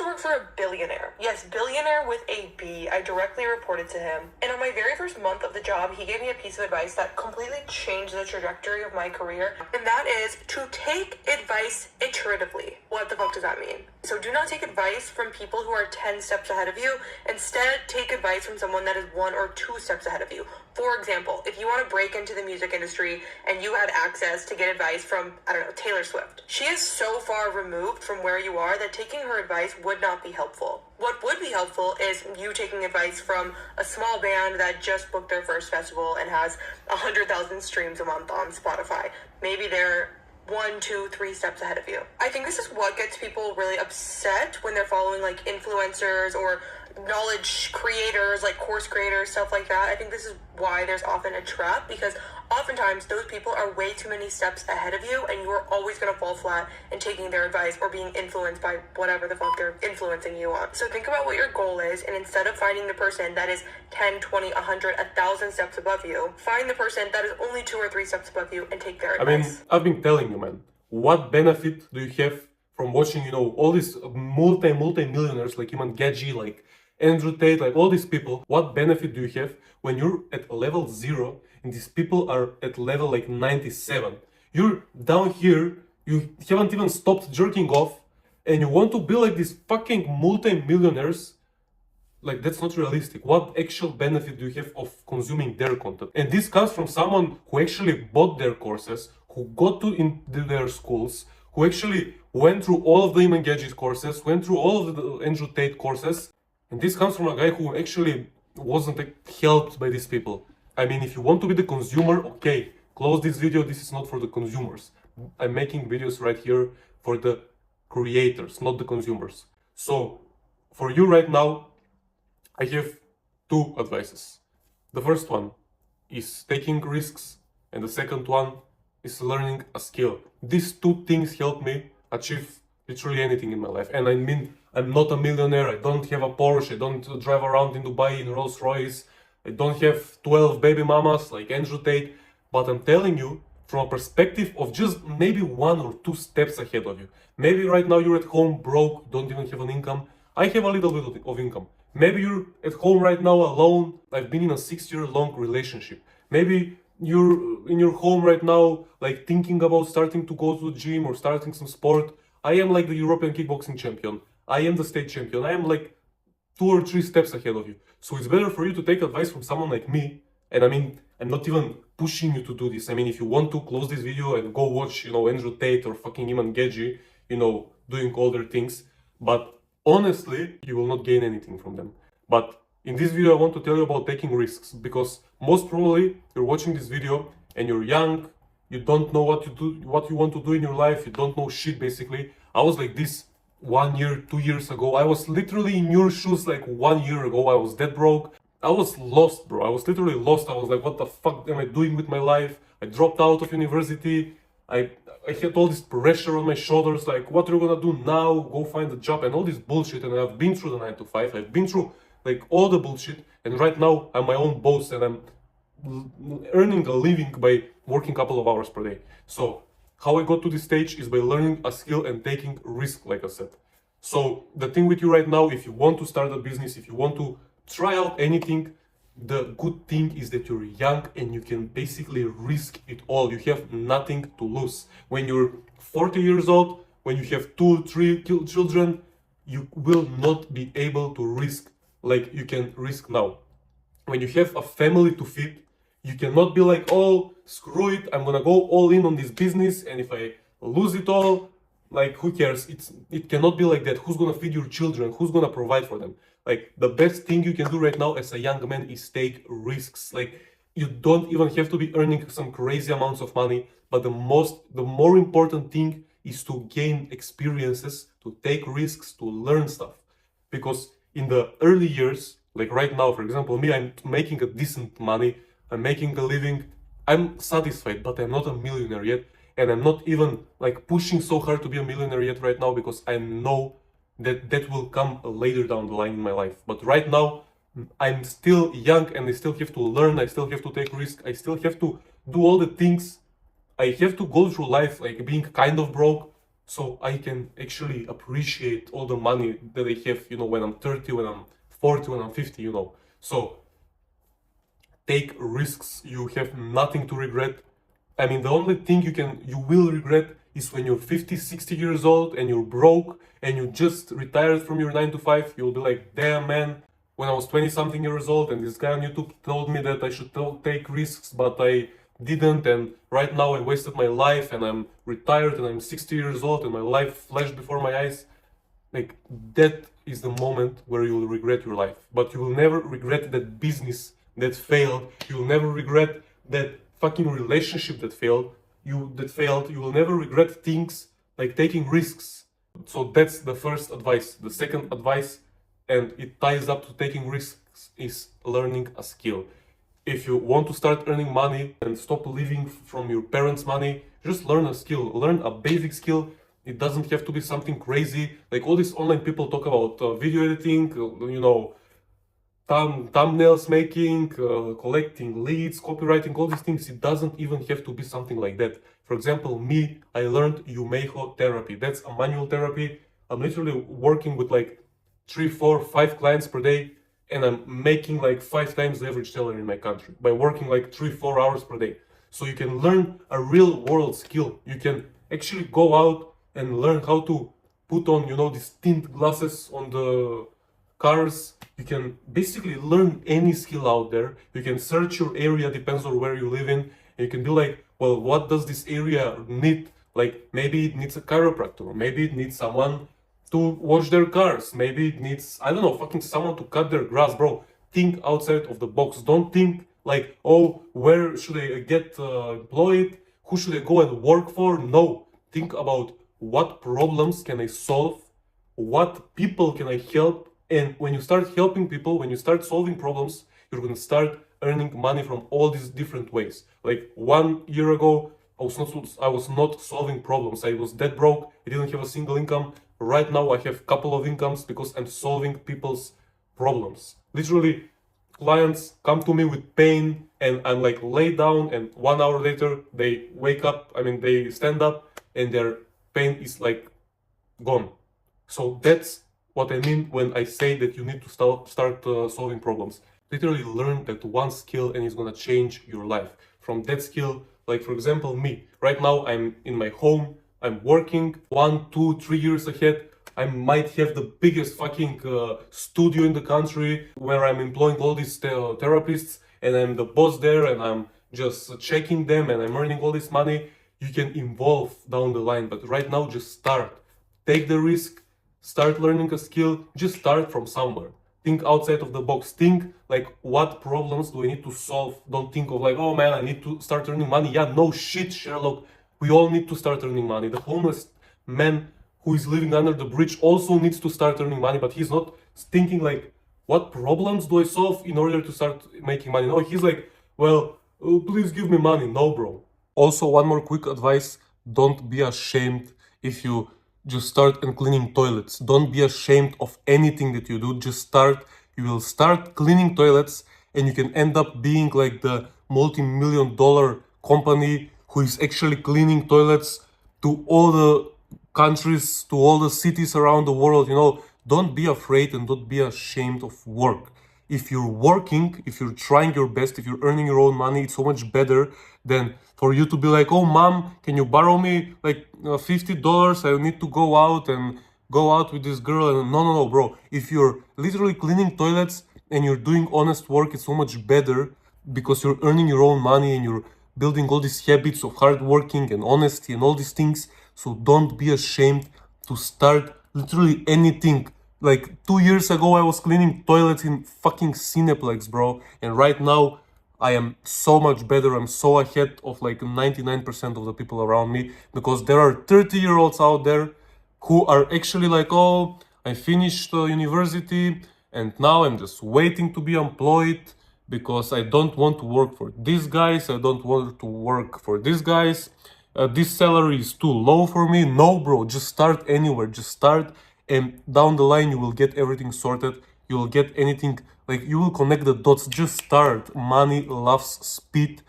to work for a billionaire. Yes, billionaire with a B. I directly reported to him. And on my very first month of the job, he gave me a piece of advice that completely changed the trajectory of my career. And that is to take advice iteratively. What the fuck does that mean? So do not take advice from people who are 10 steps ahead of you. Instead, take advice from someone that is 1 or 2 steps ahead of you. For example, if you want to break into the music industry and you had access to get advice from, I don't know, Taylor Swift. She is so far removed from where you are that taking her advice would not be helpful. What would be helpful is you taking advice from a small band that just booked their first festival and has 100,000 streams a month on Spotify. Maybe they're 1, 2, 3 steps ahead of you. I think this is what gets people really upset when they're following like influencers or knowledge creators, like course creators, stuff like that. I think this is why there's often a trap, because oftentimes those people are way too many steps ahead of you and you're always going to fall flat in taking their advice or being influenced by whatever the fuck they're influencing you on. So think about what your goal is, and instead of finding the person that is 10, 20, 100, 1,000 steps above you, find the person that is only 2 or 3 steps above you and take their advice. I've been telling you, man, what benefit do you have from watching, you know, all these multi-millionaires like 𝐖𝐚𝐭𝐜𝐡, like Andrew Tate, like all these people? What benefit do you have when you're at level 0 and these people are at level like 97? You're down here, you haven't even stopped jerking off, and you want to be like these fucking multi-millionaires? Like, that's not realistic. What actual benefit do you have of consuming their content? And this comes from someone who actually bought their courses, who got into their schools, who actually went through all of the 𝐖𝐚𝐭𝐜𝐡 courses, went through all of the Andrew Tate courses. And this comes from a guy who actually wasn't helped by these people. I mean, if you want to be the consumer, okay, close this video. This is not for the consumers. I'm making videos right here for the creators, not the consumers. So for you right now, I have 2 advices. The first one is taking risks, and the second one is learning a skill. These 2 things help me achieve literally anything in my life. And I mean, I'm not a millionaire, I don't have a Porsche, I don't drive around in Dubai in Rolls Royce, I don't have 12 baby mamas like Andrew Tate, but I'm telling you from a perspective of just maybe 1 or 2 steps ahead of you. Maybe right now you're at home broke, don't even have an income. I have a little bit of income. Maybe you're at home right now alone. I've been in a 6-year-long relationship. Maybe you're in your home right now, like thinking about starting to go to the gym or starting some sport. I am like the European kickboxing champion. I am the state champion. I am like 2 or 3 steps ahead of you. So it's better for you to take advice from someone like me. And I mean, I'm not even pushing you to do this. I mean, if you want to, close this video and go watch, you know, Andrew Tate or fucking 𝐖𝐚𝐭𝐜𝐡, you know, doing all their things. But honestly, you will not gain anything from them. But in this video, I want to tell you about taking risks, because most probably you're watching this video and you're young, you don't know what you want to do in your life, you don't know shit basically. I was like this 1 year, 2 years ago. I was literally in your shoes like 1 year ago. I was that broke. I was lost, bro. I was literally lost. I was like, what the fuck am I doing with my life? I dropped out of university. I had all this pressure on my shoulders, like, what are you gonna do now? Go find a job and all this bullshit. And I've been through the 9 to 5. I've been through like all the bullshit. And right now I'm my own boss and I'm earning a living by working a couple of hours per day. So how I got to this stage is by learning a skill and taking risk, like I said. So the thing with you right now, if you want to start a business, if you want to try out anything, the good thing is that you're young and you can basically risk it all. You have nothing to lose. When you're 40 years old, when you have 2, 3 children, you will not be able to risk like you can risk now. When you have a family to feed, you cannot be like, oh, screw it, I'm gonna go all in on this business, and if I lose it all, like, who cares? It cannot be like that. Who's gonna feed your children? Who's gonna provide for them? Like, the best thing you can do right now as a young man is take risks. Like, you don't even have to be earning some crazy amounts of money, but the more important thing is to gain experiences, to take risks, to learn stuff. Because in the early years, like right now, for example, me, I'm making a decent money, I'm making a living, I'm satisfied, but I'm not a millionaire yet. And I'm not even like pushing so hard to be a millionaire yet right now, because I know that that will come later down the line in my life. But right now, I'm still young and I still have to learn, I still have to take risks, I still have to do all the things. I have to go through life like being kind of broke, so I can actually appreciate all the money that I have, you know, when I'm 30, when I'm 40, when I'm 50, you know. So take risks. You have nothing to regret. I mean, the only thing you will regret is when you're 50, 60 years old and you're broke and you just retired from your 9 to 5. You'll be like, damn man, when I was 20 something years old and this guy on YouTube told me that I should take risks, but I didn't, and right now I wasted my life and I'm retired and I'm 60 years old and my life flashed before my eyes. Like, that is the moment where you will regret your life. But you will never regret that business that failed. You will never regret that fucking relationship that failed. You will never regret things like taking risks. So that's the first advice. The second advice, and it ties up to taking risks, is learning a skill. If you want to start earning money and stop living from your parents' money, just learn a skill. Learn a basic skill. It doesn't have to be something crazy. Like all these online people talk about video editing, you know, thumbnails making, collecting leads, copywriting, all these things. It doesn't even have to be something like that. For example, me, I learned 𝐓𝐚𝐭𝐜 therapy. That's a manual therapy. I'm literally working with like 3, 4, 5 clients per day, and I'm making like 5 times the average salary in my country by working like 3, 4 hours per day. So you can learn a real world skill. You can actually go out and learn how to put on, you know, these tint glasses on the cars. You can basically learn any skill out there. You can search your area, depends on where you live in, and you can be like, well, what does this area need? Like, maybe it needs a chiropractor, maybe it needs someone to wash their cars, maybe it needs, I don't know, fucking someone to cut their grass. Bro, think outside of the box. Don't think like, oh, where should I get employed? Who should I go and work for? No, think about what problems can I solve, what people can I help. And when you start helping people, when you start solving problems, you're gonna start earning money from all these different ways. Like 1 year ago, I was not solving problems. I was dead broke. I didn't have a single income. Right now I have a couple of incomes because I'm solving people's problems. Literally, clients come to me with pain and I'm like lay down, and 1 hour later they wake up, they stand up and their pain is like gone. So that's what I mean when I say that you need to start solving problems. Literally learn that one skill and it's gonna change your life. From that skill, like for example me, right now I'm in my home, I'm working 1, 2, 3 years ahead. I might have the biggest fucking studio in the country where I'm employing all these therapists, and I'm the boss there, and I'm just checking them, and I'm earning all this money. You can evolve down the line, but right now just start. Take the risk, start learning a skill, just start from somewhere. Think outside of the box. Think like, what problems do I need to solve? Don't think of like, oh man, I need to start earning money. Yeah, no shit, Sherlock. We all need to start earning money. The homeless man who is living under the bridge also needs to start earning money, but he's not thinking like, what problems do I solve in order to start making money? No, he's like, well, please give me money. No, bro. Also, one more quick advice. Don't be ashamed if you just start and cleaning toilets. Don't be ashamed of anything that you do. Just start. You will start cleaning toilets and you can end up being like the multi-million-dollar company who is actually cleaning toilets to all the countries, to all the cities around the world. You know, don't be afraid and don't be ashamed of work. If you're working, if you're trying your best, if you're earning your own money, it's so much better than for you to be like, oh mom, can you borrow me like $50? I need to go out with this girl. And no, bro. If you're literally cleaning toilets and you're doing honest work, it's so much better because you're earning your own money and you're building all these habits of hard working and honesty and all these things. So don't be ashamed to start literally anything. Like 2 years ago, I was cleaning toilets in fucking Cineplex, bro. And right now, I am so much better. I'm so ahead of like 99% of the people around me, because there are 30-year-olds out there who are actually like, oh, I finished university and now I'm just waiting to be employed because I don't want to work for these guys. I don't want to work for these guys. This salary is too low for me. No, bro, just start anywhere. Just start, and down the line you will get everything sorted. You will get anything, like you will connect the dots. Just start. Money loves speed.